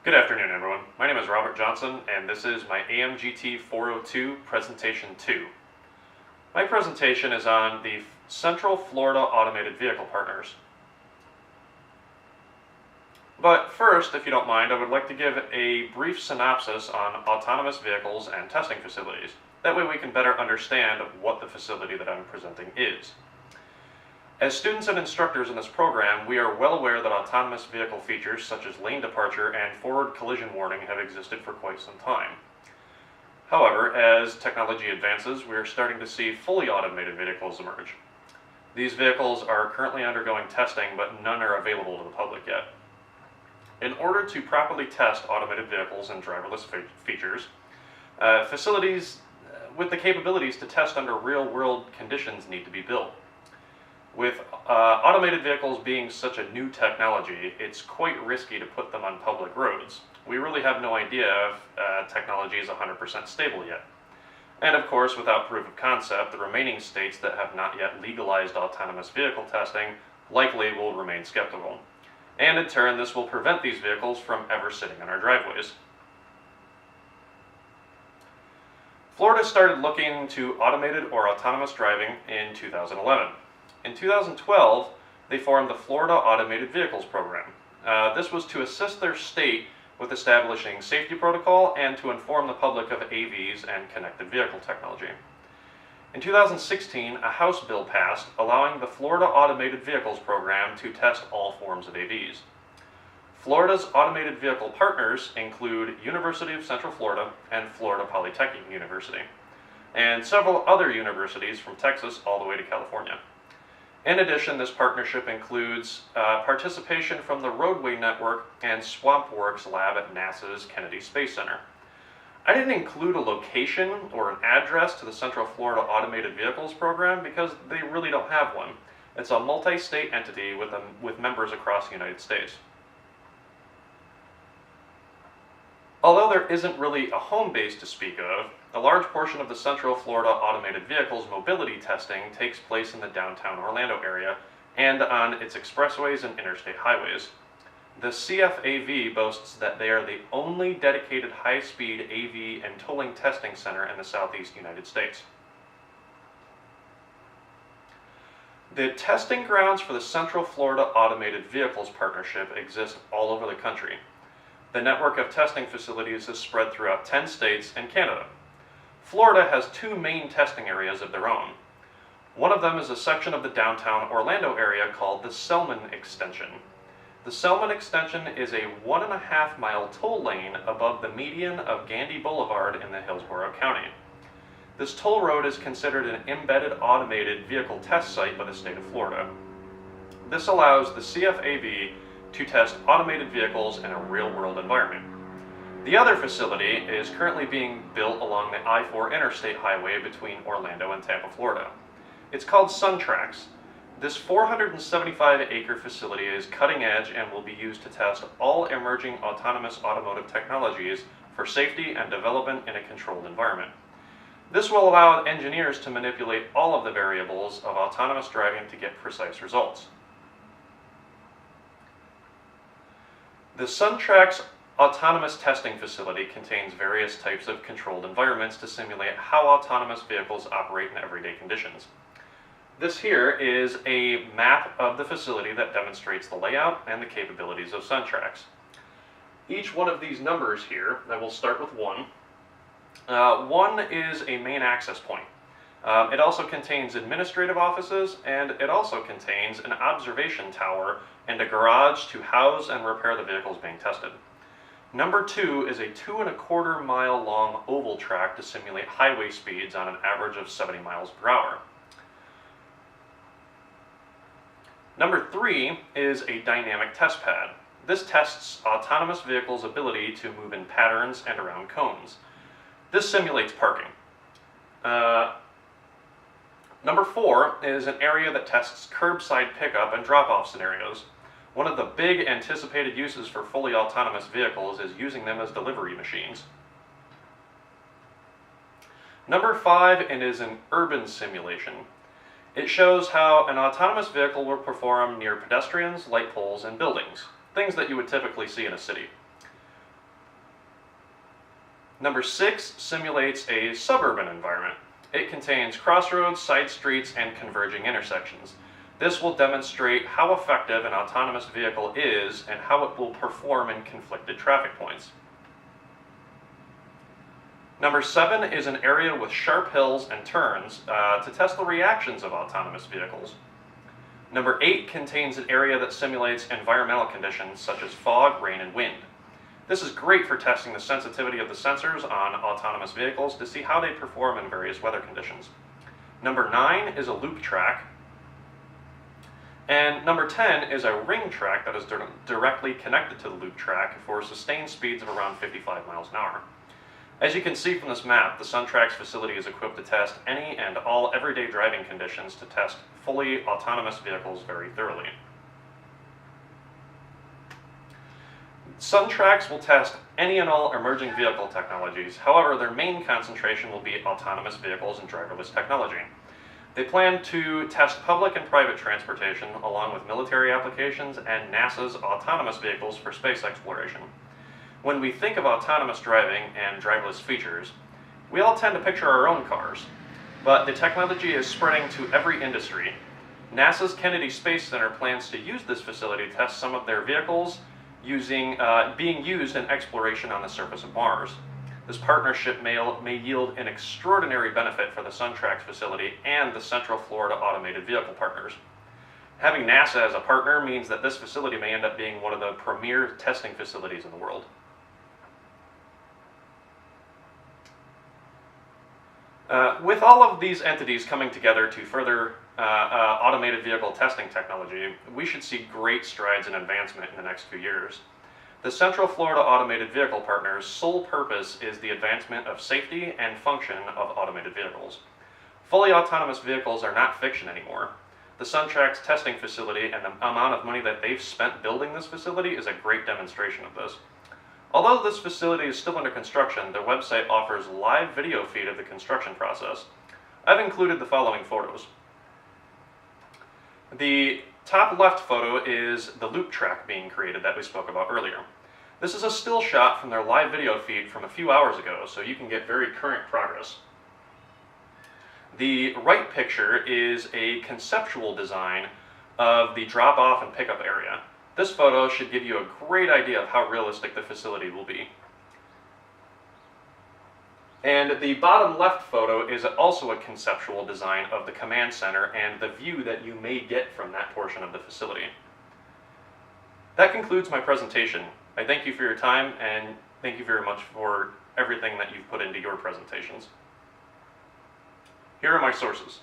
Good afternoon, everyone. My name is Robert Johnson, and this is my AMGT 402 Presentation 2. My presentation is on the Central Florida Automated Vehicle Partners. But first, if you don't mind, I would like to give a brief synopsis on autonomous vehicles and testing facilities. That way we can better understand what the facility that I'm presenting is. As students and instructors in this program, we are well aware that autonomous vehicle features such as lane departure and forward collision warning have existed for quite some time. However, as technology advances, we are starting to see fully automated vehicles emerge. These vehicles are currently undergoing testing, but none are available to the public yet. In order to properly test automated vehicles and driverless features, facilities with the capabilities to test under real-world conditions need to be built. With automated vehicles being such a new technology, it's quite risky to put them on public roads. We really have no idea if technology is 100% stable yet. And of course, without proof of concept, the remaining states that have not yet legalized autonomous vehicle testing likely will remain skeptical. And in turn, this will prevent these vehicles from ever sitting in our driveways. Florida started looking to automated or autonomous driving in 2011. In 2012, they formed the Florida Automated Vehicles Program. This was to assist their state with establishing safety protocol and to inform the public of AVs and connected vehicle technology. In 2016, a House bill passed allowing the Florida Automated Vehicles Program to test all forms of AVs. Florida's automated vehicle partners include University of Central Florida and Florida Polytechnic University, and several other universities from Texas all the way to California. In addition, this partnership includes participation from the Roadway Network and SwampWorks lab at NASA's Kennedy Space Center. I didn't include a location or an address to the Central Florida Automated Vehicles Program because they really don't have one. It's a multi-state entity with members across the United States. Although there isn't really a home base to speak of, a large portion of the Central Florida Automated Vehicles mobility testing takes place in the downtown Orlando area and on its expressways and interstate highways. The CFAV boasts that they are the only dedicated high-speed AV and tolling testing center in the southeast United States. The testing grounds for the Central Florida Automated Vehicles Partnership exist all over the country. The network of testing facilities is spread throughout 10 states and Canada. Florida has two main testing areas of their own. One of them is a section of the downtown Orlando area called the Selman Extension. The Selman Extension is a 1.5-mile toll lane above the median of Gandy Boulevard in the Hillsborough County. This toll road is considered an embedded automated vehicle test site by the state of Florida. This allows the CFAV to test automated vehicles in a real-world environment. The other facility is currently being built along the I-4 interstate highway between Orlando and Tampa, Florida. It's called SunTrax. This 475-acre facility is cutting edge and will be used to test all emerging autonomous automotive technologies for safety and development in a controlled environment. This will allow engineers to manipulate all of the variables of autonomous driving to get precise results. The SunTrax Autonomous Testing Facility contains various types of controlled environments to simulate how autonomous vehicles operate in everyday conditions. This here is a map of the facility that demonstrates the layout and the capabilities of SunTrax. Each one of these numbers here, I will start with 1. 1 is a main access point. It also contains administrative offices, and it also contains an observation tower and a garage to house and repair the vehicles being tested. Number 2 is a 2.25-mile long oval track to simulate highway speeds on an average of 70 miles per hour. Number 3 is a dynamic test pad. This tests autonomous vehicles' ability to move in patterns and around cones. This simulates parking. Number 4 is an area that tests curbside pickup and drop-off scenarios. One of the big anticipated uses for fully autonomous vehicles is using them as delivery machines. Number 5 is an urban simulation. It shows how an autonomous vehicle will perform near pedestrians, light poles, and buildings, things that you would typically see in a city. Number 6 simulates a suburban environment. It contains crossroads, side streets, and converging intersections. This will demonstrate how effective an autonomous vehicle is and how it will perform in conflicted traffic points. Number 7 is an area with sharp hills and turns to test the reactions of autonomous vehicles. Number 8 contains an area that simulates environmental conditions such as fog, rain, and wind. This is great for testing the sensitivity of the sensors on autonomous vehicles to see how they perform in various weather conditions. Number 9 is a loop track. And number 10 is a ring track that is directly connected to the loop track for sustained speeds of around 55 miles an hour. As you can see from this map, the SunTrax facility is equipped to test any and all everyday driving conditions to test fully autonomous vehicles very thoroughly. SunTrax will test any and all emerging vehicle technologies. However, their main concentration will be autonomous vehicles and driverless technology. They plan to test public and private transportation along with military applications and NASA's autonomous vehicles for space exploration. When we think of autonomous driving and driverless features, we all tend to picture our own cars, but the technology is spreading to every industry. NASA's Kennedy Space Center plans to use this facility to test some of their vehicles being used in exploration on the surface of Mars. This partnership may yield an extraordinary benefit for the SunTrax facility and the Central Florida Automated Vehicle Partners. Having NASA as a partner means that this facility may end up being one of the premier testing facilities in the world. With all of these entities coming together to further automated vehicle testing technology, we should see great strides in advancement in the next few years. The Central Florida Automated Vehicle Partners' sole purpose is the advancement of safety and function of automated vehicles. Fully autonomous vehicles are not fiction anymore. The SunTrax testing facility and the amount of money that they've spent building this facility is a great demonstration of this. Although this facility is still under construction, their website offers live video feed of the construction process. I've included the following photos. The top left photo is the loop track being created that we spoke about earlier. This is a still shot from their live video feed from a few hours ago, so you can get very current progress. The right picture is a conceptual design of the drop-off and pickup area. This photo should give you a great idea of how realistic the facility will be. And the bottom left photo is also a conceptual design of the command center and the view that you may get from that portion of the facility. That concludes my presentation. I thank you for your time and thank you very much for everything that you've put into your presentations. Here are my sources.